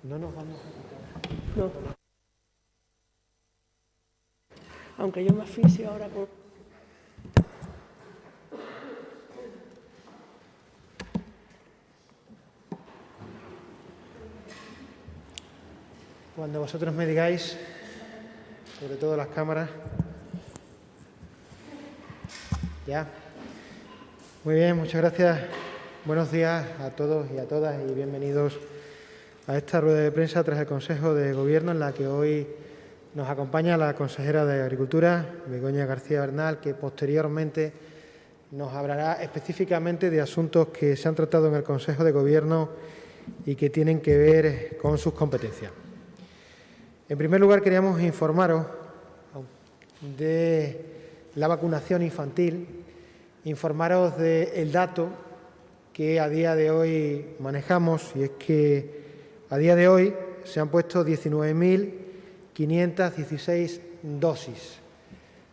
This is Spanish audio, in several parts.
No nos vamos a quitar. No. Aunque yo me asfixio ahora con... Cuando vosotros me digáis, sobre todo las cámaras. Ya. Muy bien, muchas gracias. Buenos días a todos y a todas y bienvenidos a esta rueda de prensa tras el Consejo de Gobierno en la que hoy nos acompaña la consejera de Agricultura, Begoña García Bernal, que posteriormente nos hablará específicamente de asuntos que se han tratado en el Consejo de Gobierno y que tienen que ver con sus competencias. En primer lugar, queríamos informaros de la vacunación infantil, informaros del dato que a día de hoy manejamos, y es que a día de hoy se han puesto 19.516 dosis,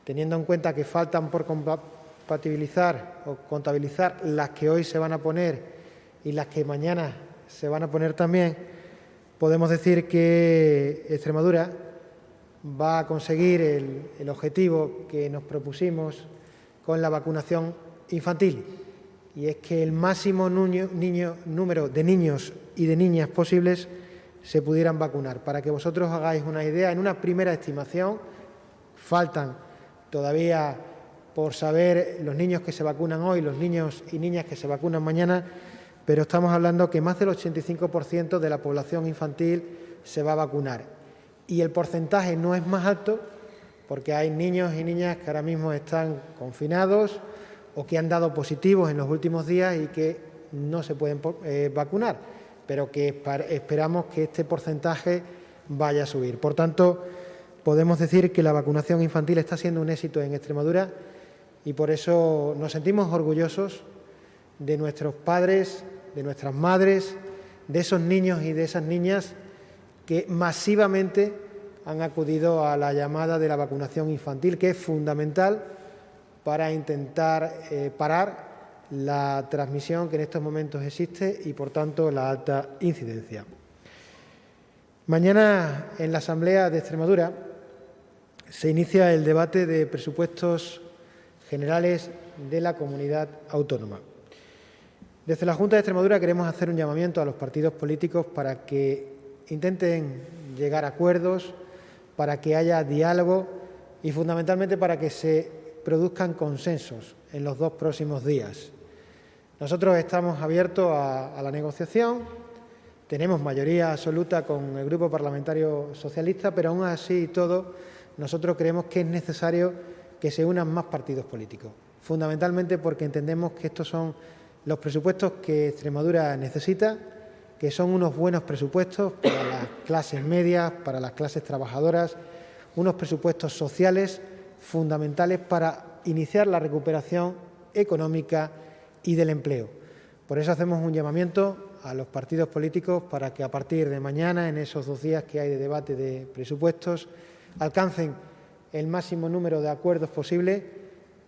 teniendo en cuenta que faltan por compatibilizar o contabilizar las que hoy se van a poner y las que mañana se van a poner también. Podemos decir que Extremadura va a conseguir el objetivo que nos propusimos con la vacunación infantil, y es que el máximo número de niños y de niñas posibles se pudieran vacunar. Para que vosotros hagáis una idea, en una primera estimación, faltan todavía por saber los niños que se vacunan hoy, los niños y niñas que se vacunan mañana, pero estamos hablando que más del 85% de la población infantil se va a vacunar. Y el porcentaje no es más alto porque hay niños y niñas que ahora mismo están confinados o que han dado positivos en los últimos días y que no se pueden vacunar, pero que esperamos que este porcentaje vaya a subir. Por tanto, podemos decir que la vacunación infantil está siendo un éxito en Extremadura y por eso nos sentimos orgullosos de nuestros padres, de nuestras madres, de esos niños y de esas niñas que masivamente han acudido a la llamada de la vacunación infantil, que es fundamental para intentar parar la transmisión que en estos momentos existe y, por tanto, la alta incidencia. Mañana, en la Asamblea de Extremadura, se inicia el debate de presupuestos generales de la comunidad autónoma. Desde la Junta de Extremadura queremos hacer un llamamiento a los partidos políticos para que intenten llegar a acuerdos, para que haya diálogo y, fundamentalmente, para que se produzcan consensos en los 2 próximos días. Nosotros estamos abiertos a la negociación, tenemos mayoría absoluta con el Grupo Parlamentario Socialista, pero aún así y todo, nosotros creemos que es necesario que se unan más partidos políticos, fundamentalmente porque entendemos que estos son los presupuestos que Extremadura necesita, que son unos buenos presupuestos para las clases medias, para las clases trabajadoras, unos presupuestos sociales fundamentales para iniciar la recuperación económica y del empleo. Por eso hacemos un llamamiento a los partidos políticos para que a partir de mañana, en esos 2 días que hay de debate de presupuestos, alcancen el máximo número de acuerdos posible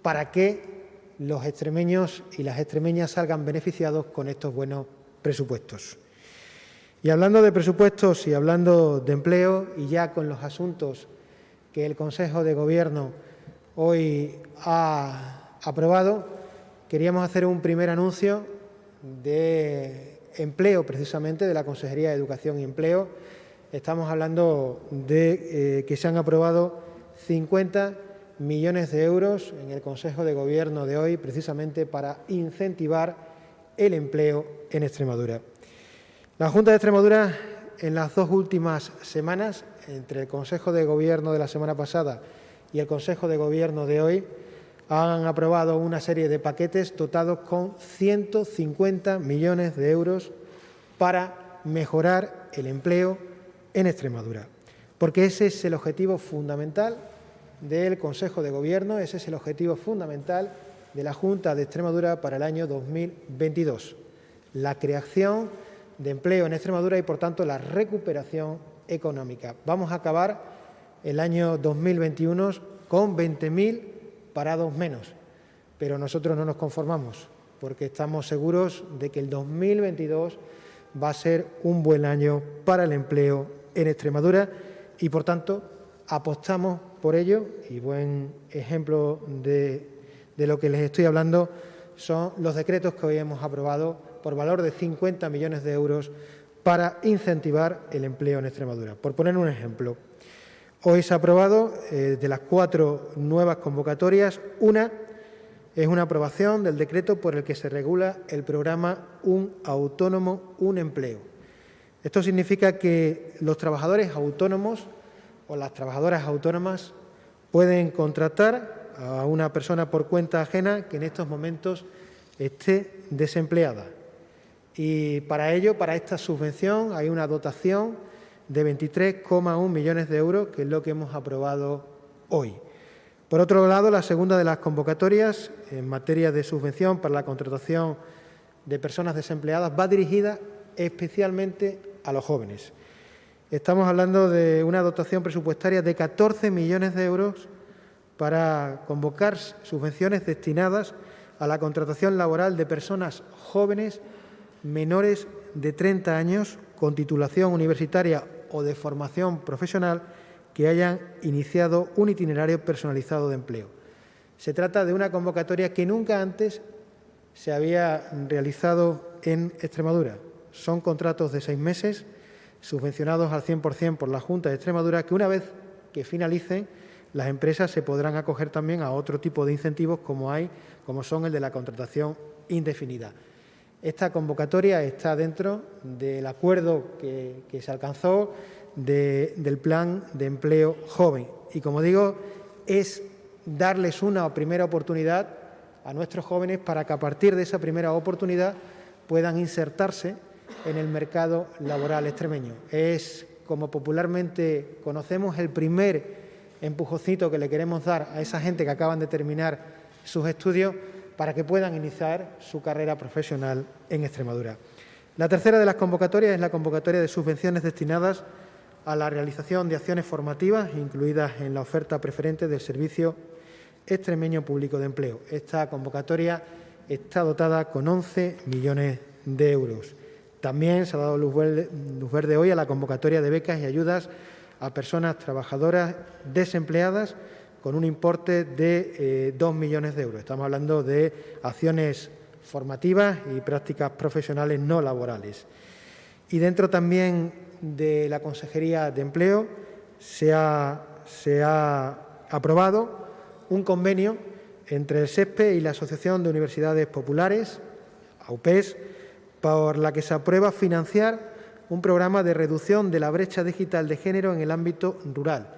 para que los extremeños y las extremeñas salgan beneficiados con estos buenos presupuestos. Y hablando de presupuestos y hablando de empleo, y ya con los asuntos que el Consejo de Gobierno hoy ha aprobado, queríamos hacer un primer anuncio de empleo, precisamente, de la Consejería de Educación y Empleo. Estamos hablando de que se han aprobado 50 millones de euros en el Consejo de Gobierno de hoy, precisamente para incentivar el empleo en Extremadura. La Junta de Extremadura, en las 2 últimas semanas, entre el Consejo de Gobierno de la semana pasada y el Consejo de Gobierno de hoy, han aprobado una serie de paquetes dotados con 150 millones de euros para mejorar el empleo en Extremadura, porque ese es el objetivo fundamental del Consejo de Gobierno, ese es el objetivo fundamental de la Junta de Extremadura para el año 2022, la creación de empleo en Extremadura y, por tanto, la recuperación económica. Vamos a acabar el año 2021 con 20.000 parados menos, pero nosotros no nos conformamos, porque estamos seguros de que el 2022 va a ser un buen año para el empleo en Extremadura y, por tanto, apostamos por ello, y buen ejemplo de lo que les estoy hablando son los decretos que hoy hemos aprobado por valor de 50 millones de euros para incentivar el empleo en Extremadura. Por poner un ejemplo, hoy se ha aprobado de las 4 nuevas convocatorias, una es una aprobación del decreto por el que se regula el programa Un Autónomo, un Empleo. Esto significa que los trabajadores autónomos o las trabajadoras autónomas pueden contratar a una persona por cuenta ajena que en estos momentos esté desempleada. Y para ello, para esta subvención, hay una dotación de 23,1 millones de euros, que es lo que hemos aprobado hoy. Por otro lado, la segunda de las convocatorias en materia de subvención para la contratación de personas desempleadas va dirigida especialmente a los jóvenes. Estamos hablando de una dotación presupuestaria de 14 millones de euros para convocar subvenciones destinadas a la contratación laboral de personas jóvenes menores de 30 años con titulación universitaria o de formación profesional que hayan iniciado un itinerario personalizado de empleo. Se trata de una convocatoria que nunca antes se había realizado en Extremadura. Son contratos de 6 meses, subvencionados al 100% por la Junta de Extremadura, que una vez que finalicen, las empresas se podrán acoger también a otro tipo de incentivos como son el de la contratación indefinida. Esta convocatoria está dentro del acuerdo que se alcanzó del Plan de Empleo Joven. Y, como digo, es darles una primera oportunidad a nuestros jóvenes para que a partir de esa primera oportunidad puedan insertarse en el mercado laboral extremeño. Es, como popularmente conocemos, el primer empujoncito que le queremos dar a esa gente que acaban de terminar sus estudios para que puedan iniciar su carrera profesional en Extremadura. La tercera de las convocatorias es la convocatoria de subvenciones destinadas a la realización de acciones formativas incluidas en la oferta preferente del Servicio Extremeño Público de Empleo. Esta convocatoria está dotada con 11 millones de euros. También se ha dado luz verde hoy a la convocatoria de becas y ayudas a personas trabajadoras desempleadas con un importe de 2 millones de euros. Estamos hablando de acciones formativas y prácticas profesionales no laborales. Y dentro también de la Consejería de Empleo se ha aprobado un convenio entre el SESPE y la Asociación de Universidades Populares, AUPES, por la que se aprueba financiar un programa de reducción de la brecha digital de género en el ámbito rural.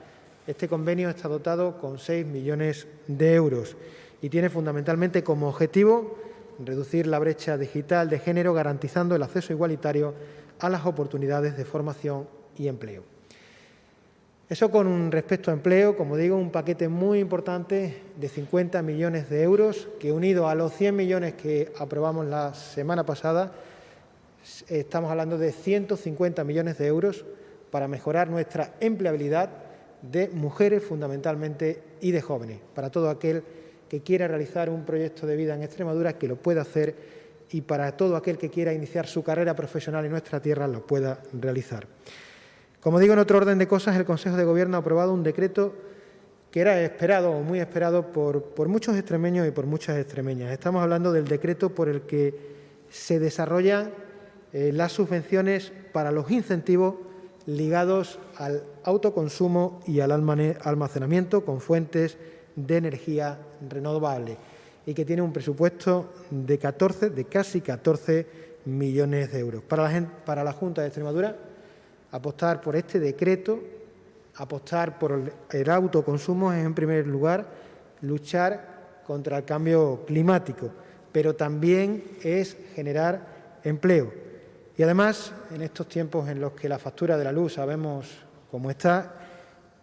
Este convenio está dotado con 6 millones de euros y tiene fundamentalmente como objetivo reducir la brecha digital de género, garantizando el acceso igualitario a las oportunidades de formación y empleo. Eso con respecto a empleo, como digo, un paquete muy importante de 50 millones de euros que, unido a los 100 millones que aprobamos la semana pasada, estamos hablando de 150 millones de euros para mejorar nuestra empleabilidad de mujeres fundamentalmente y de jóvenes, para todo aquel que quiera realizar un proyecto de vida en Extremadura, que lo pueda hacer, y para todo aquel que quiera iniciar su carrera profesional en nuestra tierra lo pueda realizar. Como digo, en otro orden de cosas, el Consejo de Gobierno ha aprobado un decreto que era esperado o muy esperado por muchos extremeños y por muchas extremeñas. Estamos hablando del decreto por el que se desarrollan las subvenciones para los incentivos ligados al autoconsumo y al almacenamiento con fuentes de energía renovable, y que tiene un presupuesto de casi 14 millones de euros. Para la Junta de Extremadura, apostar por este decreto, apostar por el autoconsumo es, en primer lugar, luchar contra el cambio climático, pero también es generar empleo. Y además, en estos tiempos en los que la factura de la luz sabemos cómo está,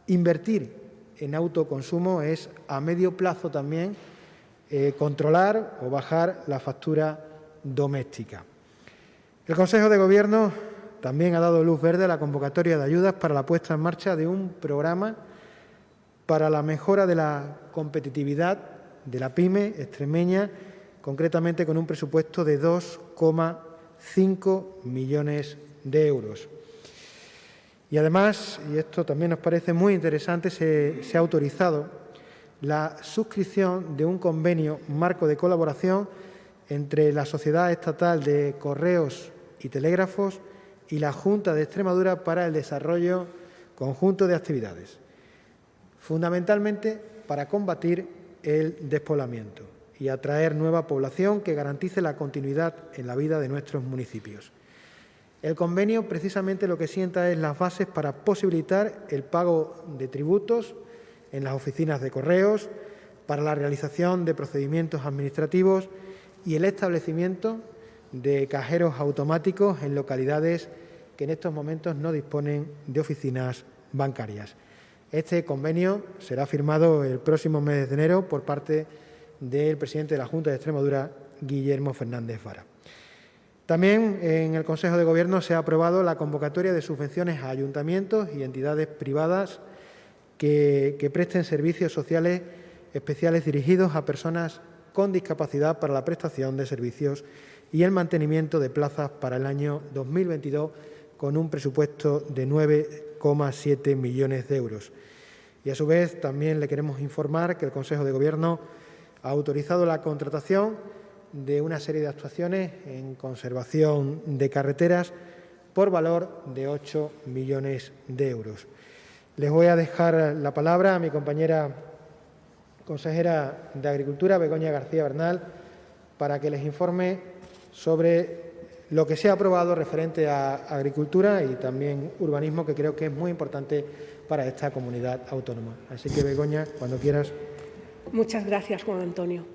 invertir en autoconsumo es, a medio plazo también, controlar o bajar la factura doméstica. El Consejo de Gobierno también ha dado luz verde a la convocatoria de ayudas para la puesta en marcha de un programa para la mejora de la competitividad de la PYME extremeña, concretamente con un presupuesto de 2,5 5 millones de euros. Y además, y esto también nos parece muy interesante, se ha autorizado la suscripción de un convenio marco de colaboración entre la Sociedad Estatal de Correos y Telégrafos y la Junta de Extremadura para el desarrollo conjunto de actividades, fundamentalmente para combatir el despoblamiento y atraer nueva población que garantice la continuidad en la vida de nuestros municipios. El convenio precisamente lo que sienta es las bases para posibilitar el pago de tributos en las oficinas de correos, para la realización de procedimientos administrativos y el establecimiento de cajeros automáticos en localidades que en estos momentos no disponen de oficinas bancarias. Este convenio será firmado el próximo mes de enero por parte del presidente de la Junta de Extremadura, Guillermo Fernández Vara. También en el Consejo de Gobierno se ha aprobado la convocatoria de subvenciones a ayuntamientos y entidades privadas que presten servicios sociales especiales dirigidos a personas con discapacidad para la prestación de servicios y el mantenimiento de plazas para el año 2022 con un presupuesto de 9,7 millones de euros. Y a su vez también le queremos informar que el Consejo de Gobierno ha autorizado la contratación de una serie de actuaciones en conservación de carreteras por valor de 8 millones de euros. Les voy a dejar la palabra a mi compañera consejera de Agricultura, Begoña García Bernal, para que les informe sobre lo que se ha aprobado referente a agricultura y también urbanismo, que creo que es muy importante para esta comunidad autónoma. Así que, Begoña, cuando quieras. Muchas gracias, Juan Antonio.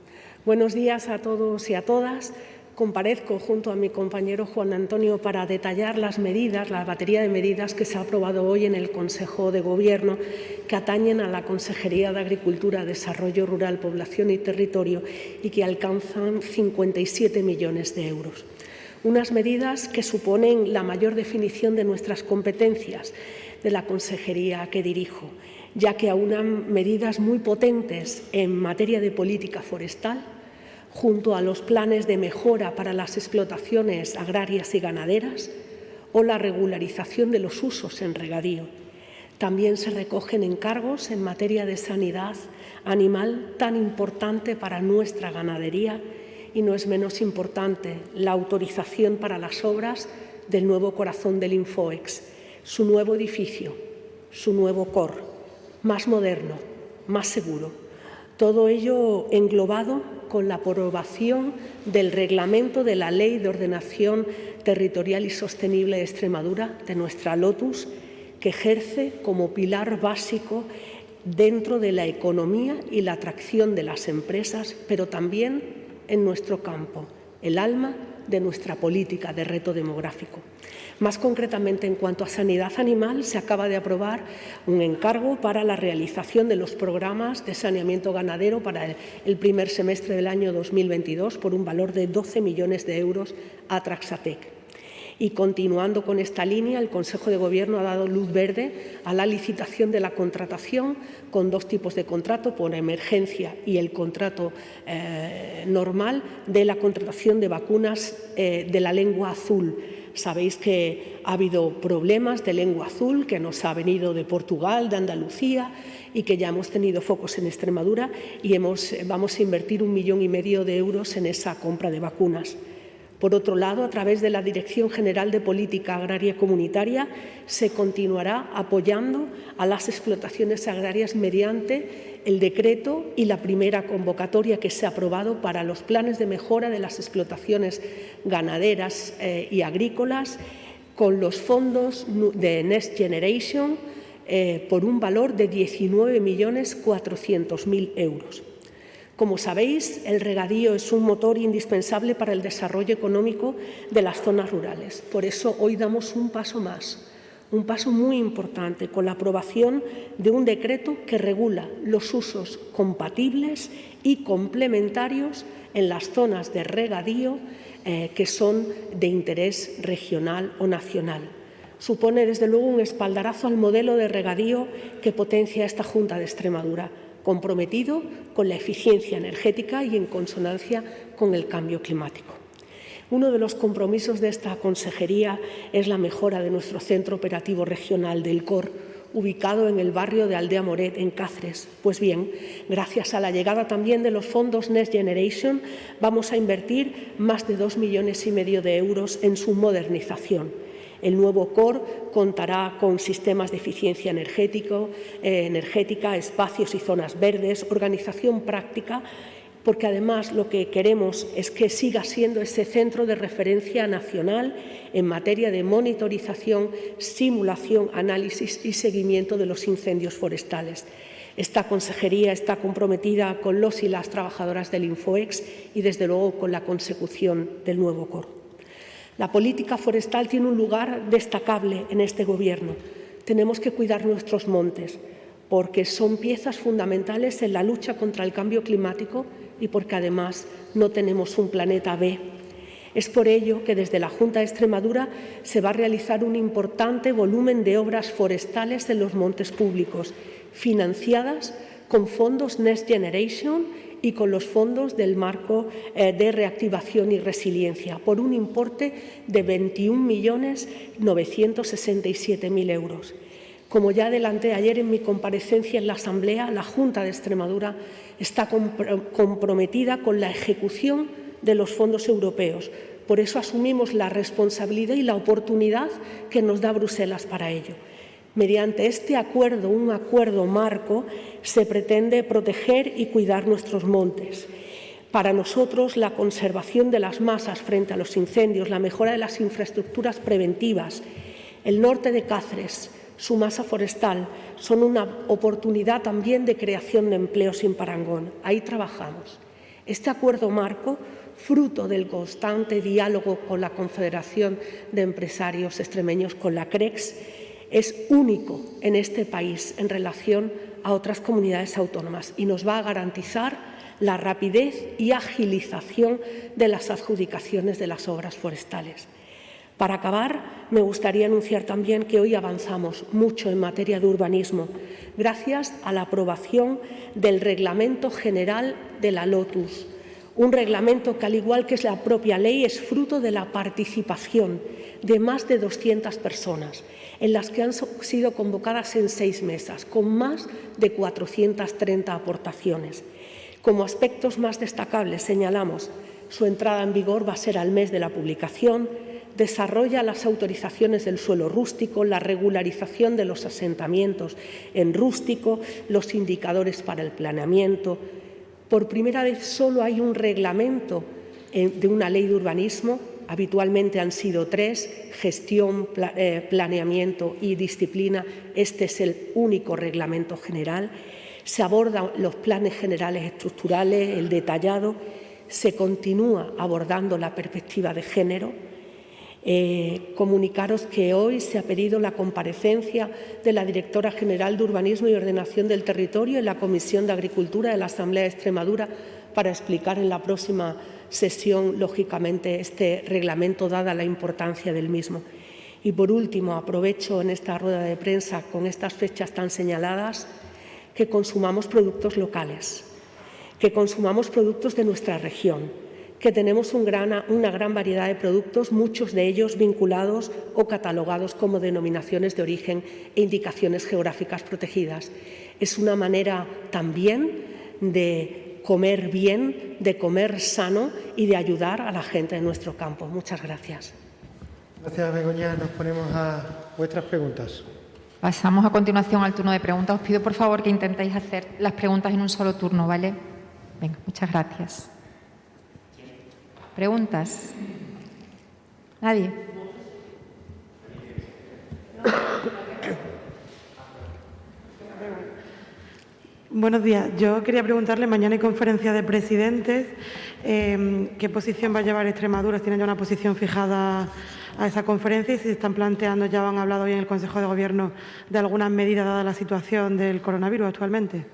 Buenos días a todos y a todas. Comparezco junto a mi compañero Juan Antonio para detallar las medidas, la batería de medidas que se ha aprobado hoy en el Consejo de Gobierno que atañen a la Consejería de Agricultura, Desarrollo Rural, Población y Territorio y que alcanzan 57 millones de euros. Unas medidas que suponen la mayor definición de nuestras competencias de la consejería que dirijo, ya que aunan medidas muy potentes en materia de política forestal, junto a los planes de mejora para las explotaciones agrarias y ganaderas o la regularización de los usos en regadío. También se recogen encargos en materia de sanidad animal tan importante para nuestra ganadería y no es menos importante la autorización para las obras del nuevo corazón del Infoex, su nuevo edificio, su nuevo COR, más moderno, más seguro. Todo ello englobado con la aprobación del reglamento de la Ley de Ordenación Territorial y Sostenible de Extremadura, de nuestra LOTUS, que ejerce como pilar básico dentro de la economía y la atracción de las empresas, pero también en nuestro campo, el alma de nuestra política de reto demográfico. Más concretamente, en cuanto a sanidad animal, se acaba de aprobar un encargo para la realización de los programas de saneamiento ganadero para el primer semestre del año 2022 por un valor de 12 millones de euros a Traxatec. Y continuando con esta línea, el Consejo de Gobierno ha dado luz verde a la licitación de la contratación con dos tipos de contrato, por emergencia y el contrato normal, de la contratación de vacunas de la lengua azul. Sabéis que ha habido problemas de lengua azul que nos ha venido de Portugal, de Andalucía y que ya hemos tenido focos en Extremadura y vamos a invertir 1,5 millones de euros en esa compra de vacunas. Por otro lado, a través de la Dirección General de Política Agraria Comunitaria, se continuará apoyando a las explotaciones agrarias mediante el decreto y la primera convocatoria que se ha aprobado para los planes de mejora de las explotaciones ganaderas y agrícolas con los fondos de Next Generation por un valor de 19.400.000 euros. Como sabéis, el regadío es un motor indispensable para el desarrollo económico de las zonas rurales. Por eso hoy damos un paso más, un paso muy importante, con la aprobación de un decreto que regula los usos compatibles y complementarios en las zonas de regadío que son de interés regional o nacional. Supone, desde luego, un espaldarazo al modelo de regadío que potencia esta Junta de Extremadura, comprometido con la eficiencia energética y en consonancia con el cambio climático. Uno de los compromisos de esta consejería es la mejora de nuestro centro operativo regional del COR, ubicado en el barrio de Aldea Moret, en Cáceres. Pues bien, gracias a la llegada también de los fondos Next Generation, vamos a invertir más de 2,5 millones de euros en su modernización. El nuevo COR contará con sistemas de eficiencia energética, espacios y zonas verdes, organización práctica, porque además lo que queremos es que siga siendo ese centro de referencia nacional en materia de monitorización, simulación, análisis y seguimiento de los incendios forestales. Esta consejería está comprometida con los y las trabajadoras del Infoex y, desde luego, con la consecución del nuevo COR. La política forestal tiene un lugar destacable en este Gobierno. Tenemos que cuidar nuestros montes, porque son piezas fundamentales en la lucha contra el cambio climático y porque además no tenemos un planeta B. Es por ello que desde la Junta de Extremadura se va a realizar un importante volumen de obras forestales en los montes públicos, financiadas con fondos Next Generation y con los fondos del marco de reactivación y resiliencia, por un importe de 21.967.000 euros. Como ya adelanté ayer en mi comparecencia en la Asamblea, la Junta de Extremadura está comprometida con la ejecución de los fondos europeos. Por eso asumimos la responsabilidad y la oportunidad que nos da Bruselas para ello. Mediante este acuerdo, un acuerdo marco, se pretende proteger y cuidar nuestros montes. Para nosotros, la conservación de las masas frente a los incendios, la mejora de las infraestructuras preventivas, el norte de Cáceres, su masa forestal, son una oportunidad también de creación de empleo sin parangón. Ahí trabajamos. Este acuerdo marco, fruto del constante diálogo con la Confederación de Empresarios Extremeños, con la CREX, es único en este país en relación a otras comunidades autónomas y nos va a garantizar la rapidez y agilización de las adjudicaciones de las obras forestales. Para acabar, me gustaría anunciar también que hoy avanzamos mucho en materia de urbanismo, gracias a la aprobación del Reglamento General de la LOTUS, un reglamento que, al igual que es la propia ley, es fruto de la participación de más de 200 personas, en las que han sido convocadas en 6 mesas, con más de 430 aportaciones. Como aspectos más destacables señalamos: su entrada en vigor va a ser al mes de la publicación, desarrolla las autorizaciones del suelo rústico, la regularización de los asentamientos en rústico, los indicadores para el planeamiento. Por primera vez solo hay un reglamento de una ley de urbanismo. Habitualmente han sido 3, gestión, planeamiento y disciplina. Este es el único reglamento general. Se abordan los planes generales estructurales, el detallado. Se continúa abordando la perspectiva de género. Comunicaros que hoy se ha pedido la comparecencia de la Directora General de Urbanismo y Ordenación del Territorio en la Comisión de Agricultura de la Asamblea de Extremadura para explicar en la próxima sesión, lógicamente, este reglamento, dada la importancia del mismo. Y, por último, aprovecho en esta rueda de prensa, con estas fechas tan señaladas, que consumamos productos locales, que consumamos productos de nuestra región, que tenemos una gran variedad de productos, muchos de ellos vinculados o catalogados como denominaciones de origen e indicaciones geográficas protegidas. Es una manera también de comer bien, de comer sano y de ayudar a la gente de nuestro campo. Muchas gracias. Gracias, Begoña. Nos ponemos a vuestras preguntas. Pasamos a continuación al turno de preguntas. Os pido, por favor, que intentéis hacer las preguntas en un solo turno, ¿vale? Venga, muchas gracias. ¿Preguntas? ¿Nadie? Buenos días. Yo quería preguntarle, mañana hay conferencia de presidentes, ¿qué posición va a llevar Extremadura? ¿Tienen ya una posición fijada a esa conferencia? Y si se están planteando, ya han hablado hoy en el Consejo de Gobierno de algunas medidas dada la situación del coronavirus actualmente.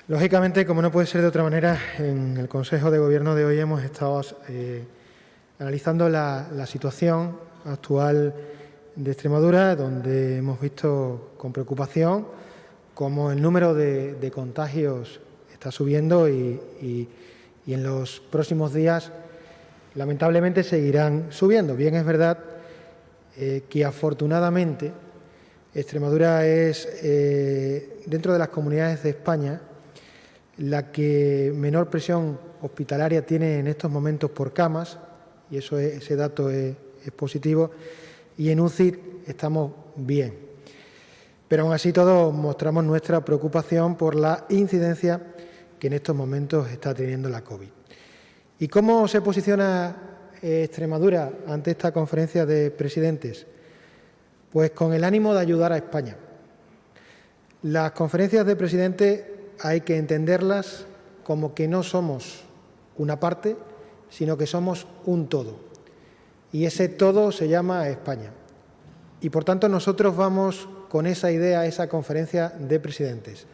Lógicamente, como no puede ser de otra manera, en el Consejo de Gobierno de hoy hemos estado analizando la situación actual de Extremadura, donde hemos visto con preocupación cómo el número de contagios está subiendo y en los próximos días lamentablemente seguirán subiendo. Bien, es verdad que afortunadamente Extremadura es, dentro de las comunidades de España, la que menor presión hospitalaria tiene en estos momentos por camas, y ese dato es positivo, y en UCI estamos bien. Pero aún así todos mostramos nuestra preocupación por la incidencia que en estos momentos está teniendo la COVID. ¿Y cómo se posiciona Extremadura ante esta conferencia de presidentes? Pues con el ánimo de ayudar a España. Las conferencias de presidentes hay que entenderlas como que no somos una parte, sino que somos un todo. Y ese todo se llama España. Y por tanto nosotros vamos con esa idea a esa conferencia de presidentes,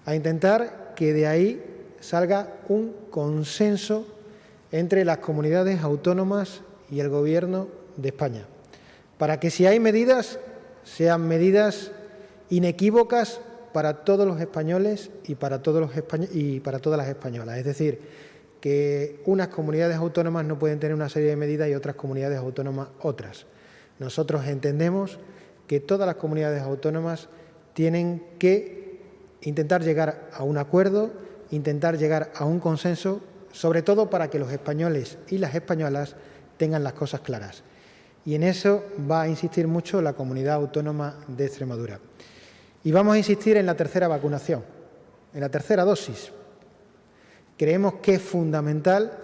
a intentar que de ahí salga un consenso entre las comunidades autónomas y el Gobierno de España, para que si hay medidas, sean medidas inequívocas para todos los españoles y para todas las españolas. Es decir, que unas comunidades autónomas no pueden tener una serie de medidas y otras comunidades autónomas otras. Nosotros entendemos que todas las comunidades autónomas tienen que intentar llegar a un acuerdo, intentar llegar a un consenso, sobre todo para que los españoles y las españolas tengan las cosas claras. Y en eso va a insistir mucho la Comunidad Autónoma de Extremadura. Y vamos a insistir en la tercera vacunación, en la tercera dosis. Creemos que es fundamental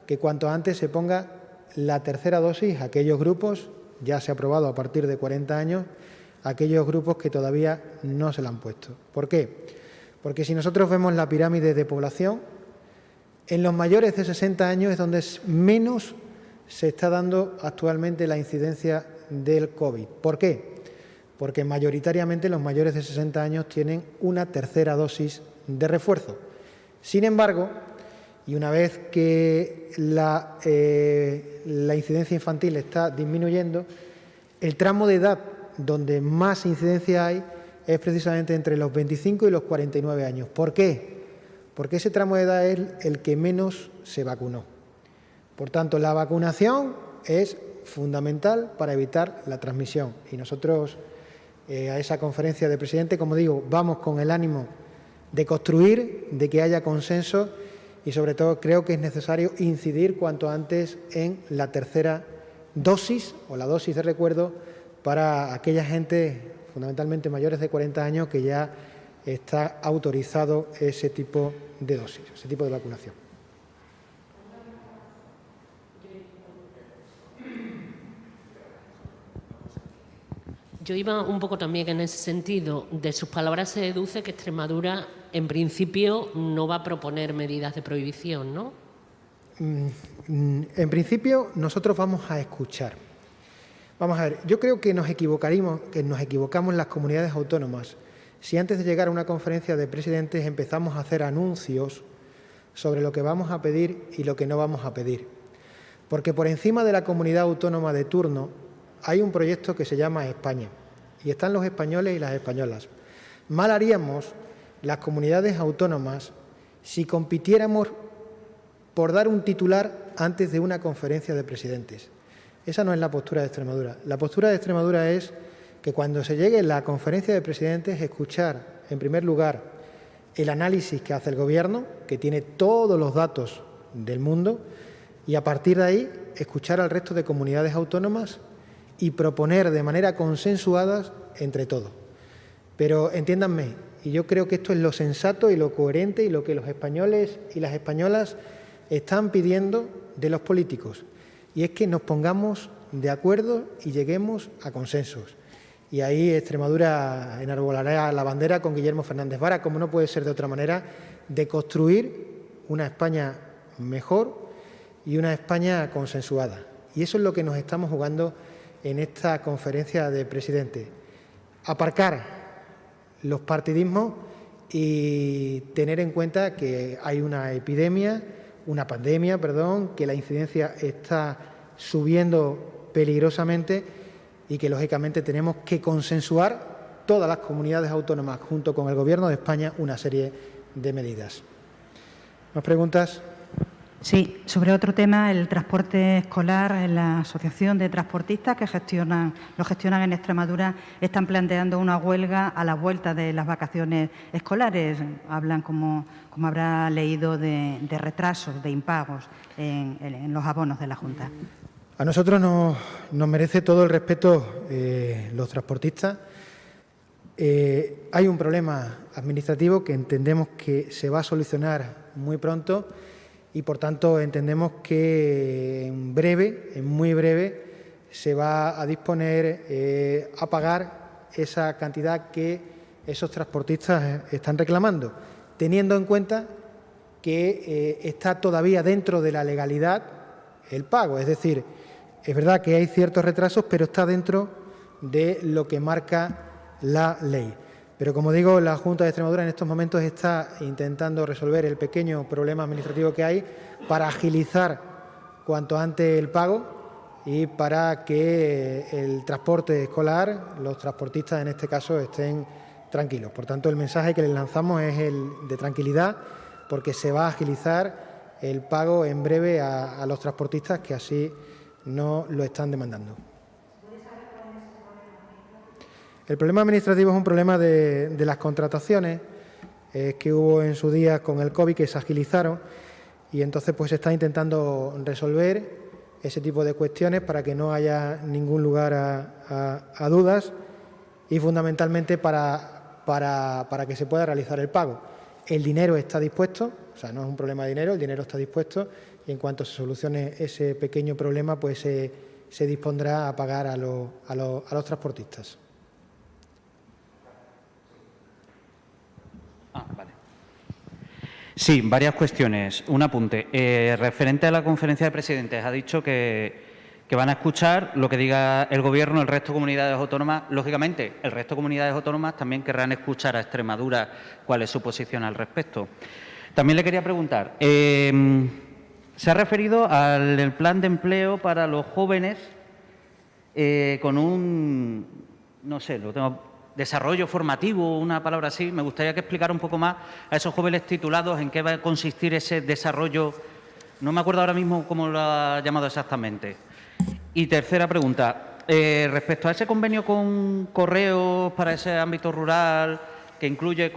que cuanto antes se ponga la tercera dosis a aquellos grupos, ya se ha aprobado a partir de 40 años, a aquellos grupos que todavía no se la han puesto. ¿Por qué? Porque si nosotros vemos la pirámide de población, en los mayores de 60 años es donde menos se está dando actualmente la incidencia del COVID. ¿Por qué? Porque mayoritariamente los mayores de 60 años tienen una tercera dosis de refuerzo. Sin embargo, y una vez que la incidencia infantil está disminuyendo, el tramo de edad donde más incidencia hay es precisamente entre los 25 y los 49 años. ¿Por qué? Porque ese tramo de edad es el que menos se vacunó. Por tanto, la vacunación es fundamental para evitar la transmisión. Y nosotros a esa conferencia de presidentes, como digo, vamos con el ánimo de construir, de que haya consenso y sobre todo creo que es necesario incidir cuanto antes en la tercera dosis o la dosis de recuerdo para aquella gente, fundamentalmente mayores de 40 años, que ya está autorizado ese tipo de dosis, ese tipo de vacunación. Yo iba un poco también en ese sentido. De sus palabras se deduce que Extremadura, en principio, no va a proponer medidas de prohibición, ¿no? En principio, nosotros vamos a escuchar. Vamos a ver, yo creo que nos equivocamos las comunidades autónomas si antes de llegar a una conferencia de presidentes empezamos a hacer anuncios sobre lo que vamos a pedir y lo que no vamos a pedir. Porque por encima de la comunidad autónoma de turno hay un proyecto que se llama España y están los españoles y las españolas. Mal haríamos las comunidades autónomas si compitiéramos por dar un titular antes de una conferencia de presidentes. Esa no es la postura de Extremadura. La postura de Extremadura es que cuando se llegue a la conferencia de presidentes, escuchar, en primer lugar, el análisis que hace el Gobierno, que tiene todos los datos del mundo, y a partir de ahí, escuchar al resto de comunidades autónomas y proponer de manera consensuada entre todos. Pero entiéndanme, y yo creo que esto es lo sensato y lo coherente y lo que los españoles y las españolas están pidiendo de los políticos, y es que nos pongamos de acuerdo y lleguemos a consensos. Y ahí Extremadura enarbolará la bandera con Guillermo Fernández Vara, como no puede ser de otra manera, de construir una España mejor y una España consensuada. Y eso es lo que nos estamos jugando en esta conferencia de presidentes. Aparcar los partidismos y tener en cuenta que hay una pandemia, que la incidencia está subiendo peligrosamente y que, lógicamente, tenemos que consensuar todas las comunidades autónomas junto con el Gobierno de España una serie de medidas. ¿Más preguntas? Sí, sobre otro tema, el transporte escolar, en la Asociación de Transportistas que lo gestionan en Extremadura, están planteando una huelga a la vuelta de las vacaciones escolares. Hablan, como habrá leído, de retrasos, de impagos en los abonos de la Junta. A nosotros nos merece todo el respeto los transportistas. Hay un problema administrativo que entendemos que se va a solucionar muy pronto y, por tanto, entendemos que en muy breve, se va a disponer a pagar esa cantidad que esos transportistas están reclamando, teniendo en cuenta que está todavía dentro de la legalidad el pago. Es decir, es verdad que hay ciertos retrasos, pero está dentro de lo que marca la ley. Pero, como digo, la Junta de Extremadura en estos momentos está intentando resolver el pequeño problema administrativo que hay para agilizar cuanto antes el pago y para que el transporte escolar, los transportistas en este caso, estén tranquilos. Por tanto, el mensaje que les lanzamos es el de tranquilidad, porque se va a agilizar el pago en breve a los transportistas que así no lo están demandando. El problema administrativo es un problema de las contrataciones que hubo en su día con el COVID, que se agilizaron, y entonces pues se está intentando resolver ese tipo de cuestiones para que no haya ningún lugar a dudas y fundamentalmente para que se pueda realizar el pago. El dinero está dispuesto, o sea, no es un problema de dinero, el dinero está dispuesto y en cuanto se solucione ese pequeño problema, pues se dispondrá a pagar a los transportistas. Vale. Sí, varias cuestiones. Un apunte. Referente a la conferencia de presidentes, ha dicho que van a escuchar lo que diga el Gobierno, el resto de comunidades autónomas. Lógicamente, el resto de comunidades autónomas también querrán escuchar a Extremadura cuál es su posición al respecto. También le quería preguntar, se ha referido al plan de empleo para los jóvenes con un, no sé, lo tengo, desarrollo formativo, una palabra así. Me gustaría que explicara un poco más a esos jóvenes titulados en qué va a consistir ese desarrollo. No me acuerdo ahora mismo cómo lo ha llamado exactamente. Y tercera pregunta, respecto a ese convenio con Correos para ese ámbito rural que incluye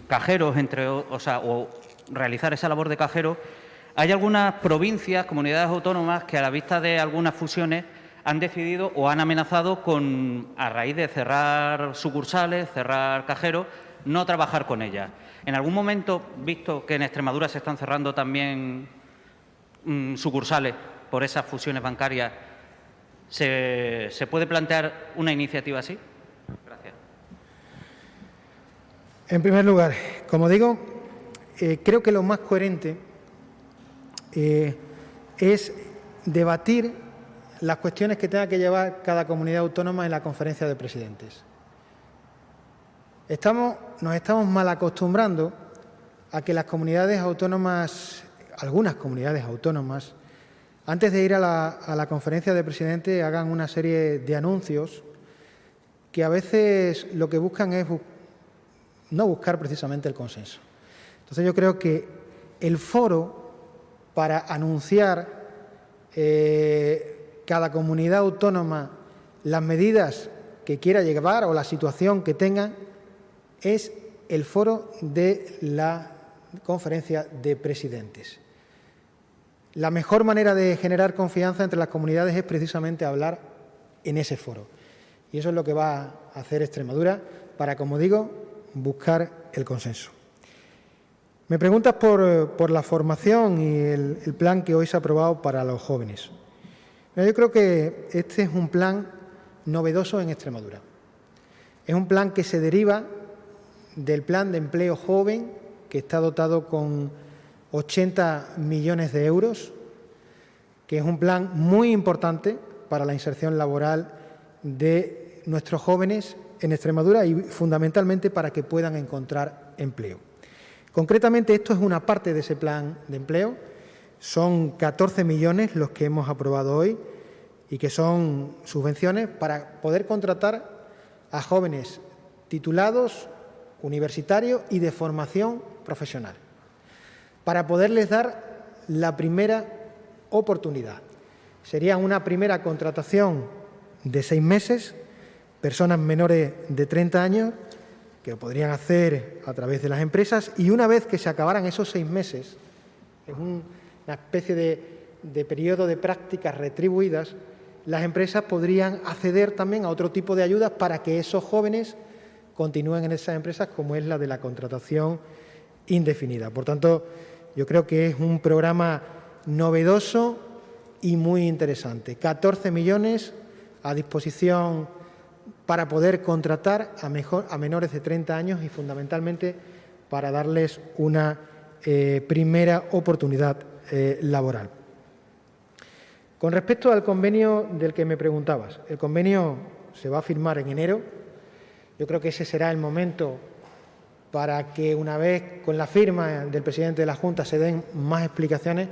cajeros, o realizar esa labor de cajero, hay algunas provincias, comunidades autónomas que a la vista de algunas fusiones han decidido o han amenazado con, a raíz de cerrar sucursales, cerrar cajeros, no trabajar con ellas. En algún momento, visto que en Extremadura se están cerrando también sucursales por esas fusiones bancarias, ¿se puede plantear una iniciativa así? Gracias. En primer lugar, como digo, creo que lo más coherente es debatir las cuestiones que tenga que llevar cada comunidad autónoma en la conferencia de presidentes. Nos estamos mal acostumbrando a que las comunidades autónomas, algunas comunidades autónomas, antes de ir a la conferencia de presidentes, hagan una serie de anuncios que a veces lo que buscan es no buscar precisamente el consenso. Entonces yo creo que el foro para anunciar cada comunidad autónoma las medidas que quiera llevar o la situación que tenga es el foro de la conferencia de presidentes. La mejor manera de generar confianza entre las comunidades es precisamente hablar en ese foro. Y eso es lo que va a hacer Extremadura para, como digo, buscar el consenso. Me preguntas por la formación y el plan que hoy se ha aprobado para los jóvenes. Yo creo que este es un plan novedoso en Extremadura. Es un plan que se deriva del plan de empleo joven, que está dotado con 80 millones de euros, que es un plan muy importante para la inserción laboral de nuestros jóvenes en Extremadura y fundamentalmente para que puedan encontrar empleo. Concretamente, esto es una parte de ese plan de empleo. Son 14 millones los que hemos aprobado hoy y que son subvenciones para poder contratar a jóvenes titulados, universitarios y de formación profesional, para poderles dar la primera oportunidad. Sería una primera contratación de 6 meses, personas menores de 30 años, que lo podrían hacer a través de las empresas, y una vez que se acabaran esos 6 meses, es una especie de periodo de prácticas retribuidas, las empresas podrían acceder también a otro tipo de ayudas para que esos jóvenes continúen en esas empresas, como es la de la contratación indefinida. Por tanto, yo creo que es un programa novedoso y muy interesante. 14 millones a disposición para poder contratar a menores de 30 años y, fundamentalmente, para darles una primera oportunidad laboral. Con respecto al convenio del que me preguntabas, el convenio se va a firmar en enero. Yo creo que ese será el momento para que, una vez con la firma del presidente de la Junta, se den más explicaciones,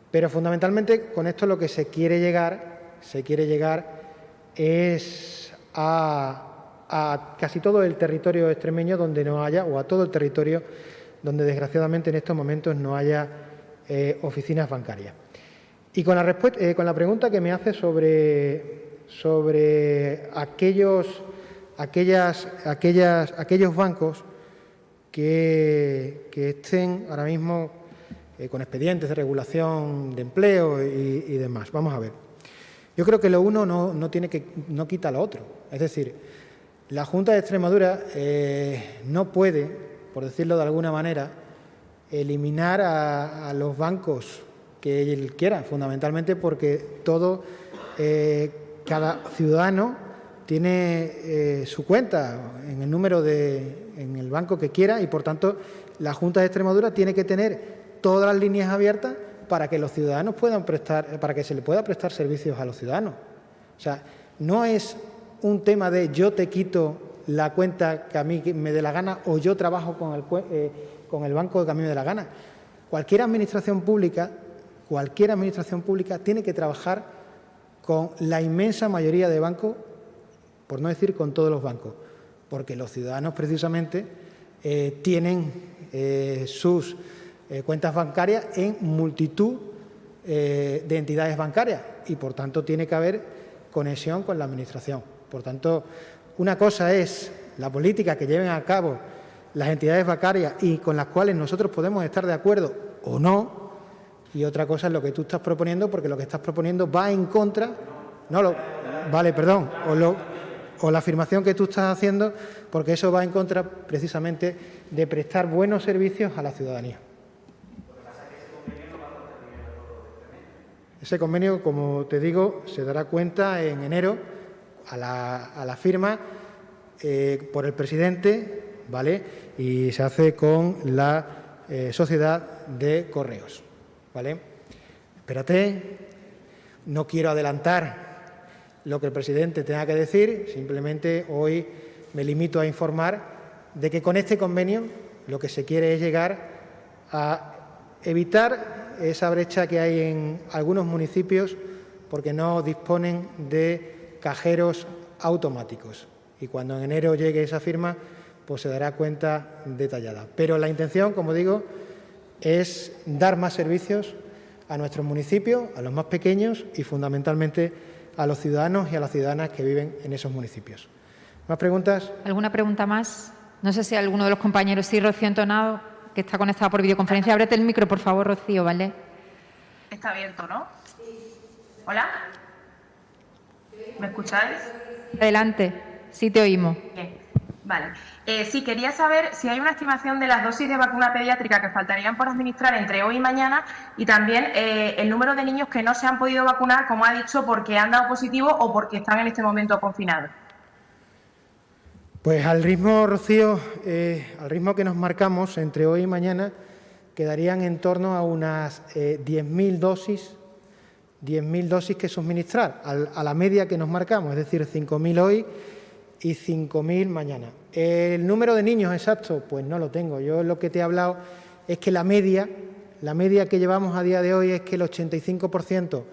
pero fundamentalmente con esto lo que se quiere llegar es a casi todo el territorio extremeño donde no haya, o a todo el territorio donde desgraciadamente en estos momentos no haya oficinas bancarias. Y con la pregunta que me hace sobre aquellos bancos que estén ahora mismo con expedientes de regulación de empleo y demás. Vamos a ver. Yo creo que lo uno no quita lo otro. Es decir, la Junta de Extremadura no puede, por decirlo de alguna manera, eliminar a los bancos que él quiera, fundamentalmente porque cada ciudadano tiene su cuenta en el número en el banco que quiera, y por tanto la Junta de Extremadura tiene que tener todas las líneas abiertas para que los ciudadanos para que se le pueda prestar servicios a los ciudadanos. O sea, no es un tema de yo te quito la cuenta que a mí me dé la gana o yo trabajo con el banco que a mí me dé la gana. Cualquier administración pública tiene que trabajar con la inmensa mayoría de bancos, por no decir con todos los bancos, porque los ciudadanos precisamente tienen sus cuentas bancarias en multitud de entidades bancarias y, por tanto, tiene que haber conexión con la Administración. Por tanto, una cosa es la política que lleven a cabo las entidades bancarias y con las cuales nosotros podemos estar de acuerdo o no, y otra cosa es lo que tú estás proponiendo, porque lo que estás proponiendo va en contra, o la afirmación que tú estás haciendo, porque eso va en contra precisamente de prestar buenos servicios a la ciudadanía. Ese convenio, como te digo, se dará cuenta en enero a la firma por el presidente, ¿vale? Y se hace con la Sociedad de Correos, ¿vale? Espérate, no quiero adelantar lo que el presidente tenga que decir, simplemente hoy me limito a informar de que con este convenio lo que se quiere es llegar a evitar esa brecha que hay en algunos municipios porque no disponen de cajeros automáticos. Y cuando en enero llegue esa firma, pues se dará cuenta detallada. Pero la intención, como digo, es dar más servicios a nuestros municipios, a los más pequeños y fundamentalmente a los ciudadanos y a las ciudadanas que viven en esos municipios. ¿Más preguntas? ¿Alguna pregunta más? No sé si alguno de los compañeros, sí, Rocío Entonado, que está conectado por videoconferencia. Ábrete el micro, por favor, Rocío, ¿vale? Está abierto, ¿no? ¿Hola? ¿Me escucháis? Adelante, sí te oímos. Bien, vale. Sí, quería saber si hay una estimación de las dosis de vacuna pediátrica que faltarían por administrar entre hoy y mañana, y también el número de niños que no se han podido vacunar, como ha dicho, porque han dado positivo o porque están en este momento confinados. Pues al ritmo, Rocío, al ritmo que nos marcamos entre hoy y mañana, quedarían en torno a unas 10.000 dosis que suministrar, a la media que nos marcamos, es decir, 5.000 hoy y 5.000 mañana. El número de niños exacto, pues no lo tengo. Yo lo que te he hablado es que la media que llevamos a día de hoy es que el 85%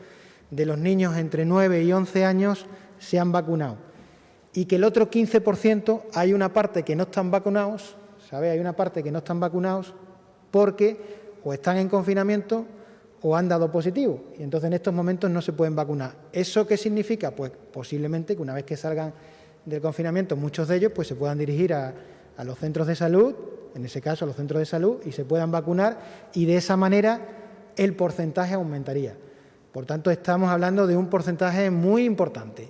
de los niños entre 9 y 11 años se han vacunado y que el otro 15% hay una parte que no están vacunados, ¿sabes? Hay una parte que no están vacunados porque o están en confinamiento o han dado positivo y entonces en estos momentos no se pueden vacunar. ¿Eso qué significa? Pues posiblemente que una vez que salgan del confinamiento muchos de ellos pues se puedan dirigir a los centros de salud, en ese caso a los centros de salud, y se puedan vacunar y de esa manera el porcentaje aumentaría. Por tanto, estamos hablando de un porcentaje muy importante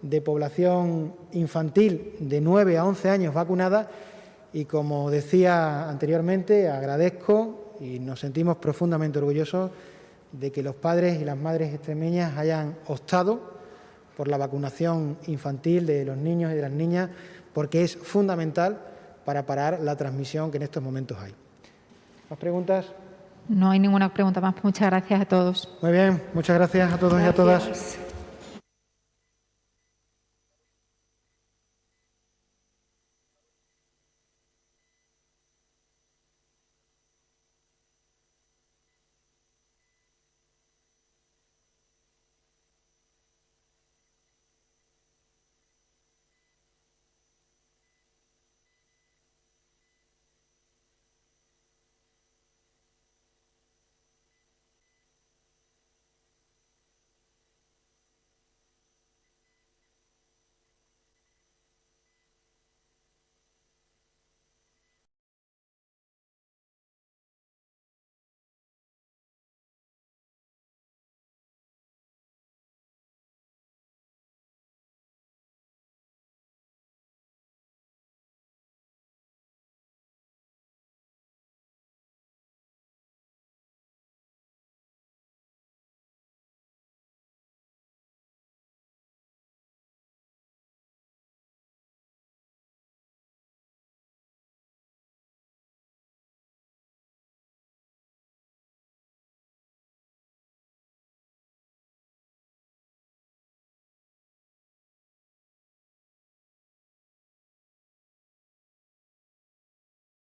de población infantil de 9 a 11 años vacunada y, como decía anteriormente, agradezco y nos sentimos profundamente orgullosos de que los padres y las madres extremeñas hayan optado por la vacunación infantil de los niños y de las niñas, porque es fundamental para parar la transmisión que en estos momentos hay. ¿Más preguntas? No hay ninguna pregunta más. Muchas gracias a todos. Muy bien, muchas gracias a todos y a todas. Gracias.